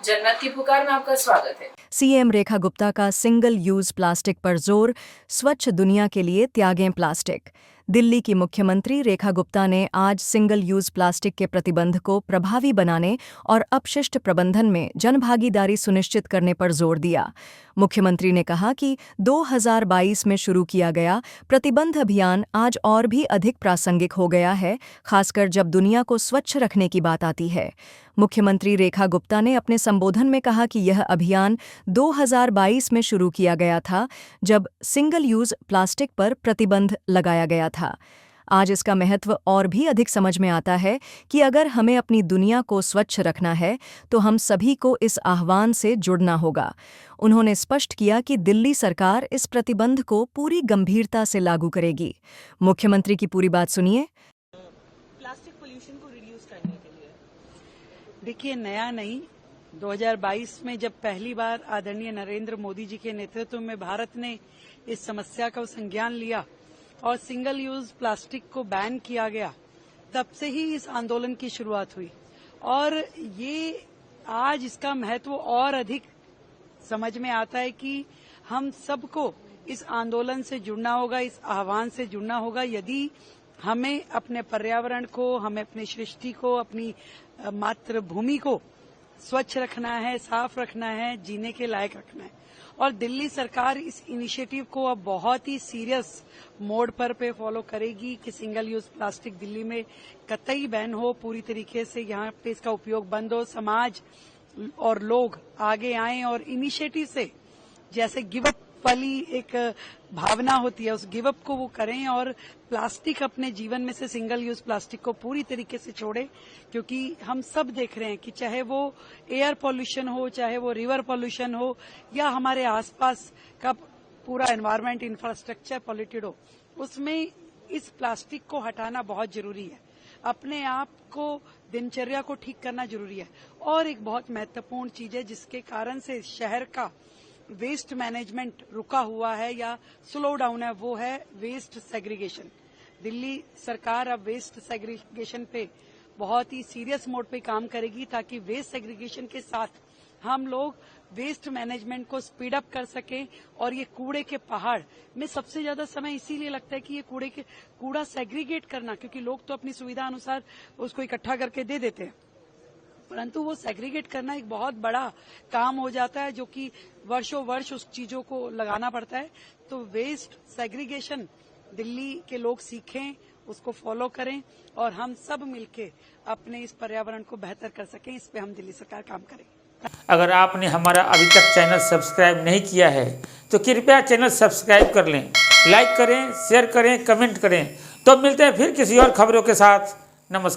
जन्नत की पुकार में आपका स्वागत है। सीएम रेखा गुप्ता का सिंगल यूज प्लास्टिक पर जोर, स्वच्छ दुनिया के लिए त्यागें प्लास्टिक। दिल्ली की मुख्यमंत्री रेखा गुप्ता ने आज सिंगल यूज प्लास्टिक के प्रतिबंध को प्रभावी बनाने और अपशिष्ट प्रबंधन में जनभागीदारी सुनिश्चित करने पर जोर दिया। मुख्यमंत्री ने कहा कि 2022 में शुरू किया गया प्रतिबंध अभियान आज और भी अधिक प्रासंगिक हो गया है, खासकर जब दुनिया को स्वच्छ रखने की बात आती है। मुख्यमंत्री रेखा गुप्ता ने अपने संबोधन में कहा कि यह अभियान 2022 में शुरू किया गया था, जब सिंगल यूज प्लास्टिक पर प्रतिबंध लगाया गया था। आज इसका महत्व और भी अधिक समझ में आता है कि अगर हमें अपनी दुनिया को स्वच्छ रखना है तो हम सभी को इस आह्वान से जुड़ना होगा। उन्होंने स्पष्ट किया कि दिल्ली सरकार इस प्रतिबंध को पूरी गंभीरता से लागू करेगी। मुख्यमंत्री की पूरी बात सुनिए। प्लास्टिक पोल्यूशन को रिड्यूस करने के लिए देखिए, नया नहीं, 2022 में जब पहली बार आदरणीय नरेंद्र मोदी जी के नेतृत्व में भारत ने इस समस्या का संज्ञान लिया और सिंगल यूज प्लास्टिक को बैन किया गया, तब से ही इस आंदोलन की शुरुआत हुई। और ये आज इसका महत्व और अधिक समझ में आता है कि हम सबको इस आंदोलन से जुड़ना होगा, इस आह्वान से जुड़ना होगा। यदि हमें अपने पर्यावरण को, हमें अपनी सृष्टि को, अपनी मातृभूमि को स्वच्छ रखना है, साफ रखना है, जीने के लायक रखना है। और दिल्ली सरकार इस इनिशिएटिव को अब बहुत ही सीरियस मोड पर फॉलो करेगी कि सिंगल यूज प्लास्टिक दिल्ली में कतई बैन हो, पूरी तरीके से यहाँ पे इसका उपयोग बंद हो। समाज और लोग आगे आएं और इनिशिएटिव से, जैसे गिव अप वाली एक भावना होती है, उस गिव अप को वो करें और प्लास्टिक अपने जीवन में से, सिंगल यूज प्लास्टिक को पूरी तरीके से छोड़े। क्योंकि हम सब देख रहे हैं कि चाहे वो एयर पॉल्यूशन हो, चाहे वो रिवर पॉल्यूशन हो, या हमारे आसपास का पूरा एनवायरमेंट, इंफ्रास्ट्रक्चर पॉल्यूटेड हो, उसमें इस प्लास्टिक को हटाना बहुत जरूरी है। अपने आप को, दिनचर्या को ठीक करना जरूरी है। और एक बहुत महत्वपूर्ण चीज है जिसके कारण से शहर का वेस्ट मैनेजमेंट रुका हुआ है या स्लो डाउन है, वो है वेस्ट सेग्रीगेशन। दिल्ली सरकार अब वेस्ट सेग्रीगेशन पे बहुत ही सीरियस मोड पे काम करेगी, ताकि वेस्ट सेग्रीगेशन के साथ हम लोग वेस्ट मैनेजमेंट को स्पीड अप कर सकें। और ये कूड़े के पहाड़ में सबसे ज्यादा समय इसीलिए लगता है कि ये कूड़ा सेग्रीगेट करना, क्योंकि लोग तो अपनी सुविधा अनुसार उसको इकट्ठा करके दे देते हैं, परंतु वो सेग्रीगेट करना एक बहुत बड़ा काम हो जाता है, जो कि वर्षों वर्ष उस चीजों को लगाना पड़ता है। तो वेस्ट सेग्रीगेशन दिल्ली के लोग सीखें, उसको फॉलो करें और हम सब मिलके अपने इस पर्यावरण को बेहतर कर सकें। इस पे हम दिल्ली सरकार काम करें। अगर आपने हमारा अभी तक चैनल सब्सक्राइब नहीं किया है तो कृपया चैनल सब्सक्राइब कर लें, लाइक करें, शेयर करें, कमेंट करें। तो मिलते हैं फिर किसी और खबरों के साथ। नमस्कार।